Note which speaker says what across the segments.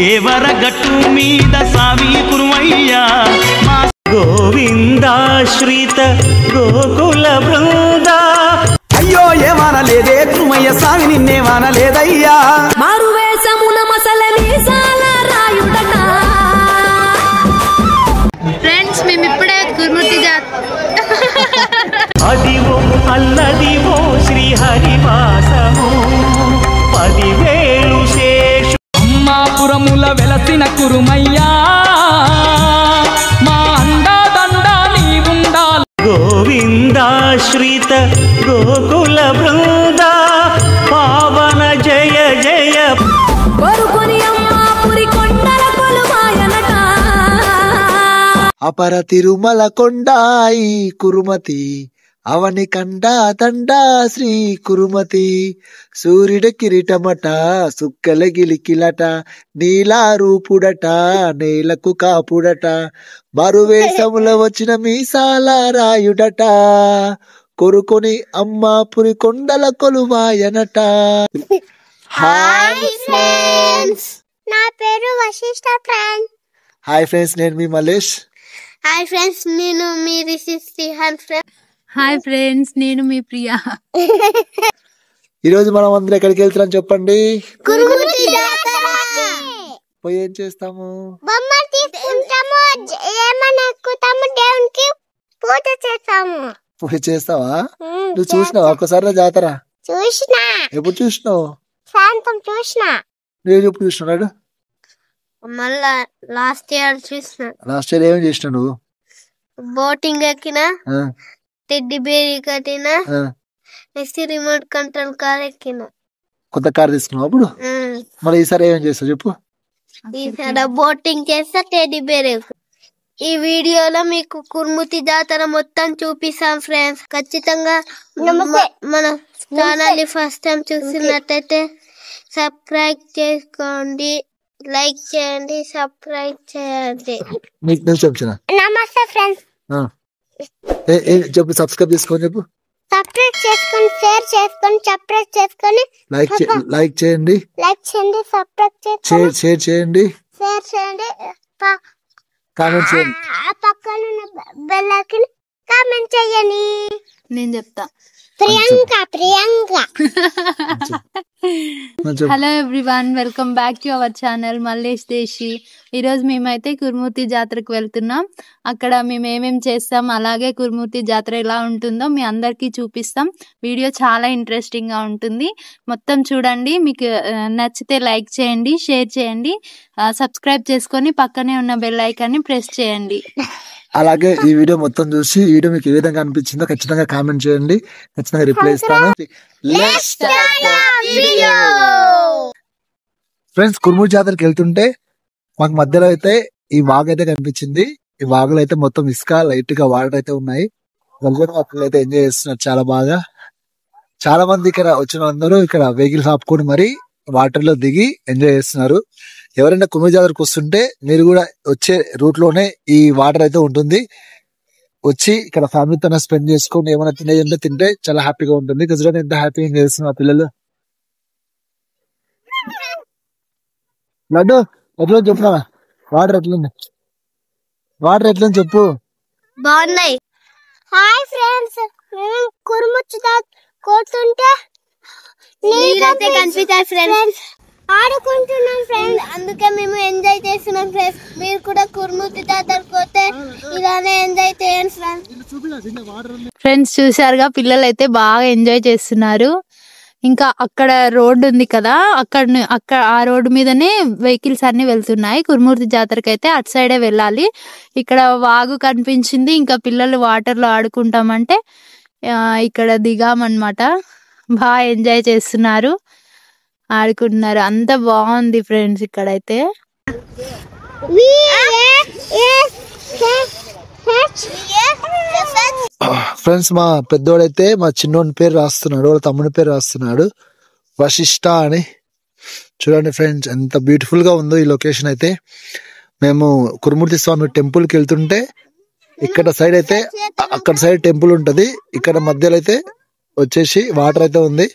Speaker 1: దేవరగట్టు మీద సావి కురుమయ్యా మా గోవిందాశ్రిత గోకుల బృంద.
Speaker 2: అయ్యో ఏమనలేదే కురుమయ్య స్వామి నిన్నేమనలేదయ్యా.
Speaker 3: మారువేషమున మసల మీసాల రాయుడట. ఫ్రెండ్స్ మేము ఇప్పుడే గురుమూర్తి
Speaker 1: అదివో అల్లదివో శ్రీహరివాసము 10,000 శేషు.
Speaker 4: అమ్మాపురముల వెలసిన కురుమయ్యా మా అండాదండ నీవుండాలి.
Speaker 1: గోవిందాశ్రిత గోకుల బృంద పావన జయ జయ.
Speaker 3: కోరుకొని అమ్మాపురి కొండల కొలువాయనట.
Speaker 5: అపర తిరుమల కొండాయి కురుమతి అవని కండా దండా శ్రీ కురుమతి. సూర్యుడ కిరీటమట సుక్కల గిలికిలట నీలా రూపుడట నేలకు కాపుడట మరువేషముల వచ్చిన మీసాల రాయుడట కొరుకొని అమ్మాపురి కొండల కొలువాయనట.
Speaker 6: హాయ్ ఫ్రెండ్స్, నా పేరు వశిష్ఠ ఫ్రెండ్స్.
Speaker 5: హాయ్ ఫ్రెండ్స్, నేను మీ మలేష్.
Speaker 6: హాయ్ ఫ్రెండ్స్, నేను మీ రిషిహాన్ ఫ్రెండ్స్.
Speaker 3: హాయ్ ఫ్రెండ్స్, నేను మీ ప్రియా.
Speaker 5: ఈ రోజు మనం అందరం ఎక్కడికి వెళ్తున్నాం చెప్పండి.
Speaker 6: గురుమూర్తి జాతర.
Speaker 5: పోయి ఏం చేస్తాము?
Speaker 6: బొమ్మలు తీసుకుంటాము, ఏమన్నా ఎక్కుతాము, దేవునికి పూజ చేస్తాము.
Speaker 5: పూజ చేస్తావా? నువ్వు చూసినావా ఒక్కసారి జాతర?
Speaker 6: చూసినా.
Speaker 5: ఎప్పుడు చూసినావు?
Speaker 6: సాయంత్రం చూసినా.
Speaker 5: నేను ఎప్పుడు చూసినాడు?
Speaker 6: మళ్ళా లాస్ట్ ఇయర్ చూసిన.
Speaker 5: లాస్ట్ ఇయర్ ఏం చేసినావు నువ్వు?
Speaker 6: బోటింగ్ ఎక్కిన, టెడ్డీ బేర్ కట్టిన, నెక్స్ట్ రిమోట్ కంట్రోల్ కార్ ఎక్కిన.
Speaker 5: కొత్త కార్ తీసుకున్నావు అప్పుడు? మరి ఈసారి ఏం చేస్తావు చెప్పు?
Speaker 6: ఈసారి బోటింగ్ చేస్తా, టెడ్డీ బేర్. ఈ వీడియోలో మీకు కురుమూర్తి జాతర మొత్తం చూపిస్తాం ఫ్రెండ్స్. ఖచ్చితంగా మన ఛానల్ ని ఫస్ట్ టైం చూసినట్టయితే సబ్స్క్రైబ్ చేసుకోండి, లైక్ చేయండి, సబ్స్క్రైబ్ చేయండి. నమస్తే ఫ్రెండ్స్.
Speaker 5: చెప్పు, సబ్స్క్రైబ్ చేసుకోని చెప్పు.
Speaker 6: సబ్స్క్రైబ్ చేసుకొని, షేర్ చేసుకొని, సబ్స్క్రైబ్ చేసుకొని,
Speaker 5: లైక్ చేయండి,
Speaker 6: సబ్స్క్రైబ్ చేసుకొని,
Speaker 5: షేర్ చేయండి, కామెంట్ చేయండి.
Speaker 6: పక్కన ఉన్న బెల్ ఐకాన్ కామెంట్ చేయండి.
Speaker 3: నేను చెప్తా.
Speaker 6: Priyanka.
Speaker 3: Hello everyone, welcome back to our channel Mallesh Desi. ఈరోజు మేమైతే కురుమూర్తి జాతరకు వెళ్తున్నాం. అక్కడ మేము ఏమేమి చేస్తాం, అలాగే కురుమూర్తి జాతర ఎలా ఉంటుందో మీ అందరికీ చూపిస్తాం. వీడియో చాలా ఇంట్రెస్టింగ్గా ఉంటుంది, మొత్తం చూడండి. మీకు నచ్చితే లైక్ చేయండి, షేర్ చేయండి, సబ్స్క్రైబ్ చేసుకొని పక్కనే ఉన్న బెల్ ఐకాన్ని ప్రెస్ చేయండి.
Speaker 5: అలాగే ఈ వీడియో మొత్తం చూసి ఈ వీడియో మీకు ఏ విధంగా అనిపించిందో ఖచ్చితంగా కామెంట్ చేయండి, ఖచ్చితంగా రిప్లై ఇస్తాను. ఫ్రెండ్స్, కురుమూర్తి జాతరకి వెళ్తుంటే మాకు మధ్యలో అయితే ఈ వాగు అయితే కనిపించింది. ఈ వాగులో అయితే మొత్తం ఇసుక, లైట్ గా వాటర్ అయితే ఉన్నాయి. పిల్లలు అయితే ఎంజాయ్ చేస్తున్నారు చాలా బాగా. చాలా మంది ఇక్కడ వచ్చిన అందరూ ఇక్కడ వెహికల్స్ ఆపుకొని మరి వాటర్ లో దిగి ఎంజాయ్ చేస్తున్నారు. ఎవరైనా కురుమూర్తి జాతరకు వస్తుంటే మీరు కూడా వచ్చే రూట్ లోనే ఈ వాటర్ అయితే ఉంటుంది. వచ్చి ఇక్కడ ఫ్యామిలీతో స్పెండ్ చేసుకొని ఏమైనా తినేదంటే తింటే చాలా హ్యాపీగా ఉంటుంది. చూడండి ఎంత హ్యాపీగా చేస్తున్నారు పిల్లలు. లడ్డు ఎట్లా చెప్తున్నావా? వాటర్ ఎట్లా చెప్పు.
Speaker 6: బాగున్నాయి. హాయ్ ఫ్రెండ్స్, కురుమూర్తి కోరుతుంటే నీళ్ళైతే కనిపిస్తాయి ఫ్రెండ్స్. ఆడుకుంటున్నాం ఫ్రెండ్స్, అందుకే మేము ఎంజాయ్ చేస్తున్నాం ఫ్రెండ్స్. మీరు కూడా కురుమూర్తి జాతరకు పోతే ఇలానే ఎంజాయ్ చేయండి ఫ్రెండ్స్.
Speaker 3: ఫ్రెండ్స్ చూసారుగా, పిల్లలు అయితే బాగా ఎంజాయ్ చేస్తున్నారు. ఇంకా అక్కడ రోడ్డు ఉంది కదా, అక్కడ ఆ రోడ్డు మీదనే వెహికల్స్ అన్ని వెళ్తున్నాయి. కురుమూర్తి జాతరకి అయితే అటు సైడే వెళ్ళాలి. ఇక్కడ వాగు కనిపించింది, ఇంకా పిల్లలు వాటర్ లో ఆడుకుంటామంటే ఇక్కడ దిగామన్నమాట. బాగా ఎంజాయ్ చేస్తున్నారు, ఆడుకుంటున్నారు, అంత బాగుంది ఫ్రెండ్స్ ఇక్కడైతే.
Speaker 5: ఫ్రెండ్స్, మా పెద్దోడైతే మా చిన్నోని పేరు రాస్తున్నాడు, వాళ్ళ తమ్ముని పేరు రాస్తున్నాడు, వశిష్ఠ అని. చూడండి ఫ్రెండ్స్, ఎంత బ్యూటిఫుల్ గా ఉందో ఈ లొకేషన్ అయితే. మేము కురుమూర్తి స్వామి టెంపుల్ కి వెళ్తుంటే ఇక్కడ సైడ్ అయితే అక్కడ సైడ్ టెంపుల్ ఉంటది, ఇక్కడ మధ్యలో అయితే వచ్చేసి వాటర్ అయితే ఉంది.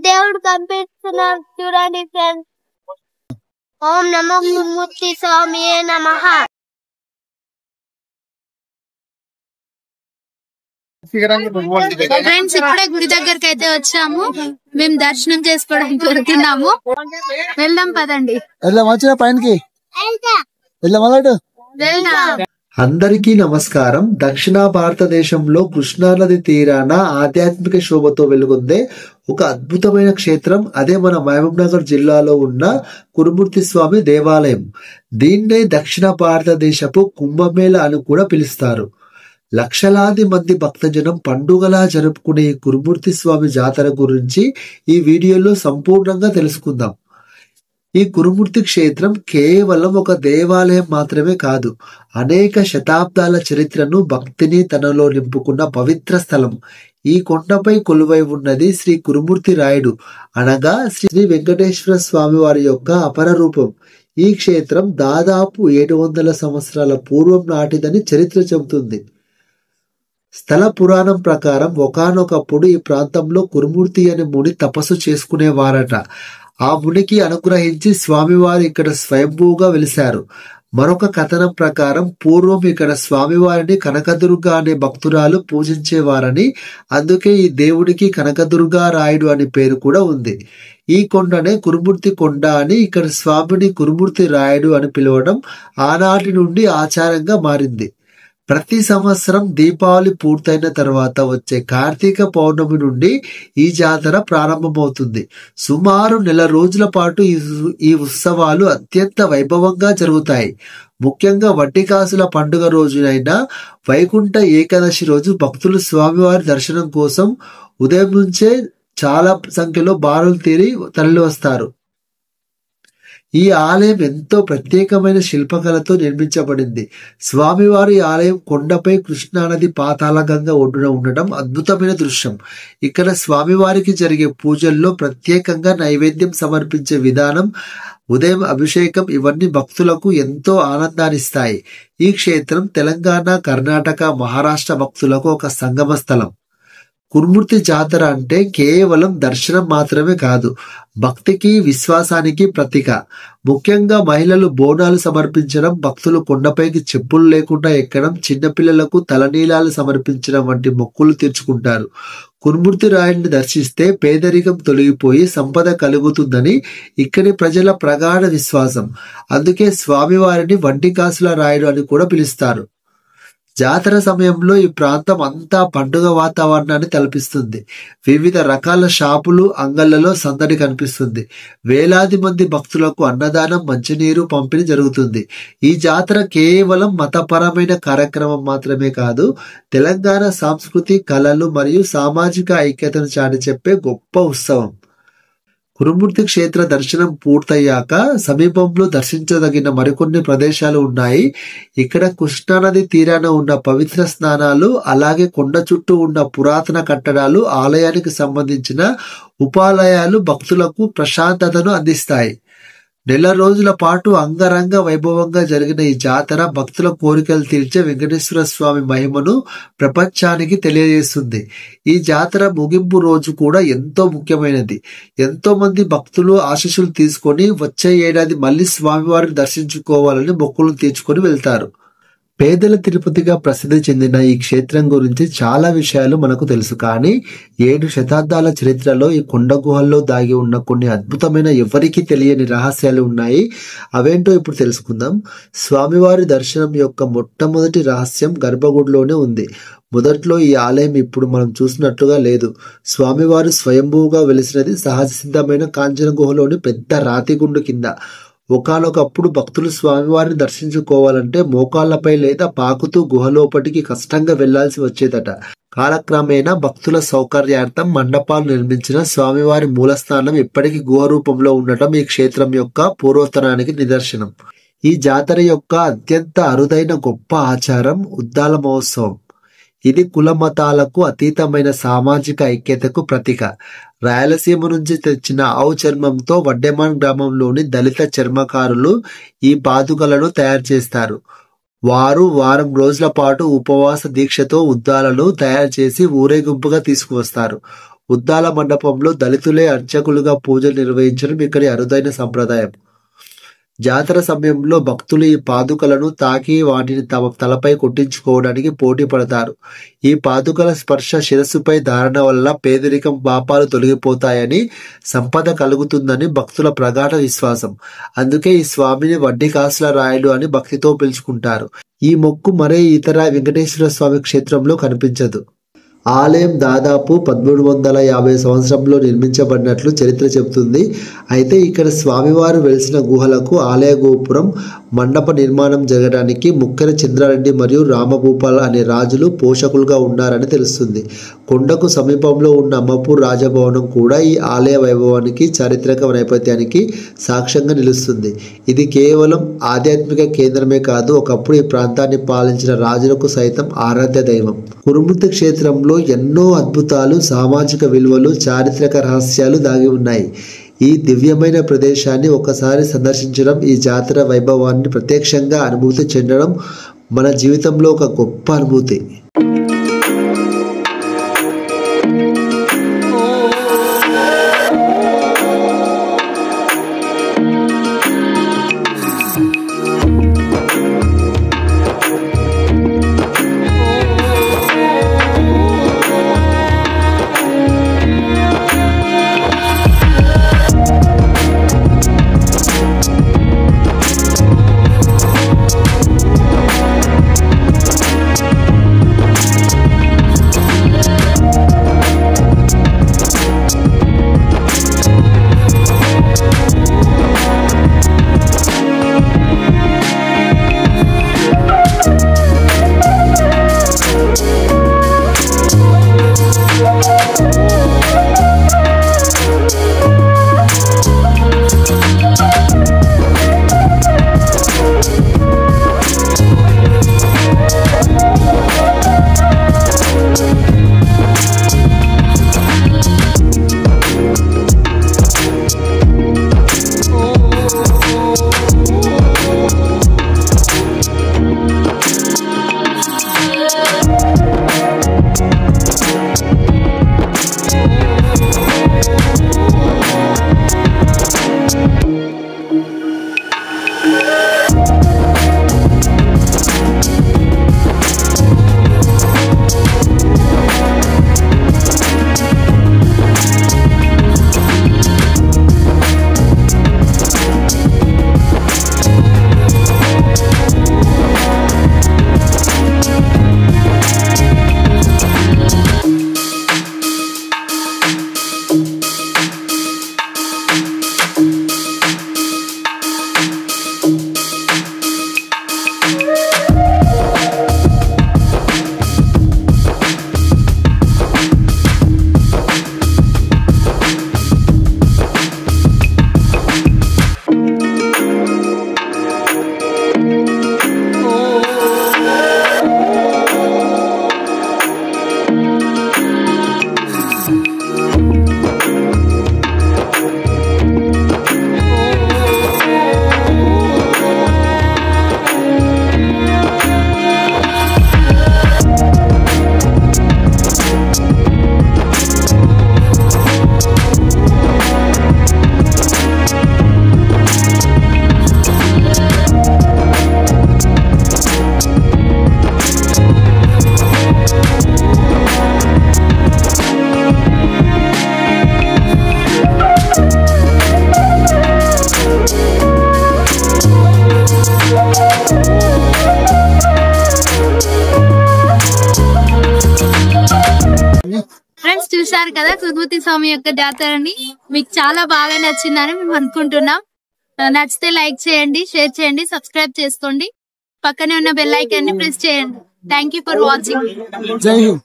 Speaker 6: దేవుడు కనిపిస్తున్నారు చూడండి ఫ్రెండ్స్. ఓం నమో గురుమూర్తి స్వామియే నమః.
Speaker 3: ఫ్రెండ్స్ ఇప్పుడే గుడి దగ్గరికి అయితే వచ్చాము. మేము దర్శనం చేసుకోవడానికి వెళ్తున్నాము. వెళ్దాం పదండి.
Speaker 5: వెళ్దాం వచ్చిన పైనకి వెళ్దాం
Speaker 3: వెళ్దాం.
Speaker 5: అందరికీ నమస్కారం. దక్షిణ భారతదేశంలో కృష్ణానది తీరాన ఆధ్యాత్మిక శోభతో వెలుగొందే ఒక అద్భుతమైన క్షేత్రం. అదే మన మహబూబ్ నగర్ జిల్లాలో ఉన్న కురుమూర్తి స్వామి దేవాలయం. దీన్నే దక్షిణ భారతదేశపు కుంభమేళ అని కూడా పిలుస్తారు. లక్షలాది మంది భక్తజనం పండుగలా జరుపుకునే ఈ కురుమూర్తి స్వామి జాతర గురించి ఈ వీడియోలో సంపూర్ణంగా తెలుసుకుందాం. ఈ కురుమూర్తి క్షేత్రం కేవలం ఒక దేవాలయం మాత్రమే కాదు, అనేక శతాబ్దాల చరిత్రను భక్తిని తనలో నింపుకున్న పవిత్ర స్థలం. ఈ కొండపై కొలువై ఉన్నది శ్రీ కురుమూర్తి రాయుడు అనగా శ్రీ వెంకటేశ్వర స్వామి వారి యొక్క అపర రూపం. ఈ క్షేత్రం దాదాపు 700 సంవత్సరాల పూర్వం నాటిదని చరిత్ర చెబుతుంది. స్థల పురాణం ప్రకారం ఒకానొకప్పుడు ఈ ప్రాంతంలో కురుమూర్తి అనే ముని తపస్సు చేసుకునేవారట. ఆ మునికి అనుగ్రహించి స్వామివారు ఇక్కడ స్వయంభూగా వెలిశారు. మరొక కథనం ప్రకారం పూర్వం ఇక్కడ స్వామివారిని కనకదుర్గ అనే భక్తురాలు పూజించేవారని, అందుకే ఈ దేవుడికి కనకదుర్గా రాయుడు అనే పేరు కూడా ఉంది. ఈ కొండనే కురుమూర్తి కొండ అని, ఇక్కడ స్వామిని కురుమూర్తి రాయుడు అని పిలవడం ఆనాటి నుండి ఆచారంగా మారింది. ప్రతి సంవత్సరం దీపావళి పూర్తయిన తర్వాత వచ్చే కార్తీక పౌర్ణమి నుండి ఈ జాతర ప్రారంభమవుతుంది. సుమారు 1 రోజుల పాటు ఈ ఉత్సవాలు అత్యంత వైభవంగా జరుగుతాయి. ముఖ్యంగా వడ్డికాసుల పండుగ రోజునైన వైకుంఠ ఏకాదశి రోజు భక్తులు స్వామివారి దర్శనం కోసం ఉదయం నుంచే చాలా సంఖ్యలో బారులు తీరి తరలి వస్తారు. ఈ ఆలయం ఎంతో ప్రత్యేకమైన శిల్పకళతో నిర్మించబడింది. స్వామివారి ఆలయం కొండపై కృష్ణానది పాతాళగంగ ఒడ్డున ఉండడం అద్భుతమైన దృశ్యం. ఇక్కడ స్వామివారికి జరిగే పూజల్లో ప్రత్యేకంగా నైవేద్యం సమర్పించే విధానం, ఉదయం అభిషేకం ఇవన్నీ భక్తులకు ఎంతో ఆనందాన్నిస్తాయి. ఈ క్షేత్రం తెలంగాణ, కర్ణాటక, మహారాష్ట్ర భక్తులకు ఒక సంగమ స్థలం. కురుమూర్తి జాతర అంటే కేవలం దర్శనం మాత్రమే కాదు, భక్తికి విశ్వాసానికి ప్రతీక. ముఖ్యంగా మహిళలు బోనాలు సమర్పించడం, భక్తులు కొండపైకి చెప్పులు లేకుండా ఎక్కడం, చిన్నపిల్లలకు తలనీలాలు సమర్పించడం వంటి మొక్కులు తీర్చుకుంటారు. కురుమూర్తి రాయుడిని దర్శిస్తే పేదరికం తొలగిపోయి సంపద కలుగుతుందని ఇక్కడి ప్రజల ప్రగాఢ విశ్వాసం. అందుకే స్వామివారిని వడ్డికాసుల రాయుడు అని కూడా పిలుస్తారు. జాతర సమయంలో ఈ ప్రాంతం అంతా పండుగ వాతావరణాన్ని తలపిస్తుంది. వివిధ రకాల షాపులు, అంగళ్లలో సందడి కనిపిస్తుంది. వేలాది మంది భక్తులకు అన్నదానం, మంచినీరు పంపిణీ జరుగుతుంది. ఈ జాతర కేవలం మతపరమైన కార్యక్రమం మాత్రమే కాదు, తెలంగాణ సంస్కృతి, కళలు మరియు సామాజిక ఐక్యతను చాటి చెప్పే గొప్ప ఉత్సవం. కురుమూర్తి క్షేత్ర దర్శనం పూర్తయ్యాక సమీపంలో దర్శించదగిన మరికొన్ని ప్రదేశాలు ఉన్నాయి. ఇక్కడ కృష్ణానది తీరాన ఉన్న పవిత్ర స్నానాలు, అలాగే కొండ చుట్టూ ఉన్న పురాతన కట్టడాలు, ఆలయానికి సంబంధించిన ఉపాలయాలు భక్తులకు ప్రశాంతతను అందిస్తాయి. 1 రోజుల పాటు అంగరంగ వైభవంగా జరిగిన ఈ జాతర భక్తుల కోరికలు తీర్చే వెంకటేశ్వర స్వామి మహిమను ప్రపంచానికి తెలియజేస్తుంది. ఈ జాతర ముగింపు రోజు కూడా ఎంతో ముఖ్యమైనది. ఎంతో మంది భక్తులు ఆశీస్సులు తీసుకొని వచ్చే ఏడాది మళ్ళీ స్వామివారిని దర్శించుకోవాలని మొక్కులు తీర్చుకొని వెళ్తారు. పేదల తిరుపతిగా ప్రసిద్ధి చెందిన ఈ క్షేత్రం గురించి చాలా విషయాలు మనకు తెలుసు. కానీ 7 శతాబ్దాల చరిత్రలో ఈ కొండ గుహల్లో దాగి ఉన్న కొన్ని అద్భుతమైన ఎవరికీ తెలియని రహస్యాలు ఉన్నాయి. అవేంటో ఇప్పుడు తెలుసుకుందాం. స్వామివారి దర్శనం యొక్క మొట్టమొదటి రహస్యం గర్భగుడిలోనే ఉంది. మొదట్లో ఈ ఆలయం ఇప్పుడు మనం చూసినట్లుగా లేదు. స్వామివారు స్వయంభూగా వెలిసినది సహజ సిద్ధమైన కాంచన గుహలోని పెద్ద రాతిగుండు కింద. ఒకానొకప్పుడు భక్తులు స్వామివారిని దర్శించుకోవాలంటే మోకాళ్లపై లేదా పాకుతూ గుహలోపటికి కష్టంగా వెళ్లాల్సి వచ్చేదట. కాలక్రమేణా భక్తుల సౌకర్యార్థం మండపాలు నిర్మించిన స్వామివారి మూలస్థానం ఇప్పటికీ గుహ రూపంలో ఉండటం ఈ క్షేత్రం యొక్క పూర్వతరానికి నిదర్శనం. ఈ జాతర యొక్క అత్యంత అరుదైన గొప్ప ఆచారం ఉద్దాల మహోత్సవం. ఇది కుల మతాలకు అతీతమైన సామాజిక ఐక్యతకు ప్రతీక. రాయలసీమ నుంచి తెచ్చిన ఆవు చర్మంతో వడ్డెమాన్ గ్రామంలోని దళిత చర్మకారులు ఈ పాదుకలను తయారు చేస్తారు. వారు వారం రోజుల పాటు ఉపవాస దీక్షతో ఉద్దాలను తయారు చేసి ఊరేగింపుగా తీసుకువస్తారు. ఉద్దాల మండపంలో దళితులే అర్చకులుగా పూజలు నిర్వహించడం ఇక్కడి అరుదైన సంప్రదాయం. జాతర సమయంలో భక్తులు ఈ పాదుకలను తాకి వాటిని తమ తలపై కొట్టించుకోవడానికి పోటీ పడతారు. ఈ పాదుకల స్పర్శ శిరస్సుపై ధారణ వల్ల పేదరికం పాపాలు తొలగిపోతాయని, సంపద కలుగుతుందని భక్తుల ప్రగాఢ విశ్వాసం. అందుకే ఈ స్వామిని వడ్డీ కాసుల రాయుడు అని భక్తితో పిలుచుకుంటారు. ఈ మొక్కు మరే ఇతర వెంకటేశ్వర స్వామి క్షేత్రంలో కనిపించదు. ఆలయం దాదాపు 1350 సంవత్సరంలో నిర్మించబడినట్లు చరిత్ర చెబుతుంది. అయితే ఇక్కడ స్వామివారు వెలిసిన గుహలకు ఆలయ గోపురం, మండప నిర్మాణం జరగడానికి ముక్కెర చంద్రారెడ్డి మరియు రామభూపాల్ అనే రాజులు పోషకులుగా ఉన్నారని తెలుస్తుంది. కొండకు సమీపంలో ఉన్న అమ్మపూర్ రాజభవనం కూడా ఈ ఆలయ వైభవానికి, చారిత్రక నేపథ్యానికి సాక్ష్యంగా నిలుస్తుంది. ఇది కేవలం ఆధ్యాత్మిక కేంద్రమే కాదు, ఒకప్పుడు ఈ ప్రాంతాన్ని పాలించిన రాజులకు సైతం ఆరాధ్య దైవం. కురుమూర్తి క్షేత్రంలో ఎన్నో అద్భుతాలు, సామాజిక విలువలు, చారిత్రక రహస్యాలు దాగి ఉన్నాయి. ఈ దివ్యమైన ప్రదేశాన్ని ఒకసారి సందర్శించడం, ఈ జాతర వైభవాన్ని ప్రత్యక్షంగా అనుభూతి చెందడం మన జీవితంలో ఒక గొప్ప అనుభూతి.
Speaker 3: ఫ్రెండ్స్ చూశారు కదా కురుమూర్తి స్వామి యొక్క జాతరని. మీకు చాలా బాగా నచ్చిందని మేము అనుకుంటున్నాం. నచ్చితే లైక్ చేయండి, షేర్ చేయండి, సబ్స్క్రైబ్ చేసుకోండి, పక్కనే ఉన్న బెల్ ఐకాన్ ని ప్రెస్ చేయండి. Thank you for watching.
Speaker 5: జై హింద్.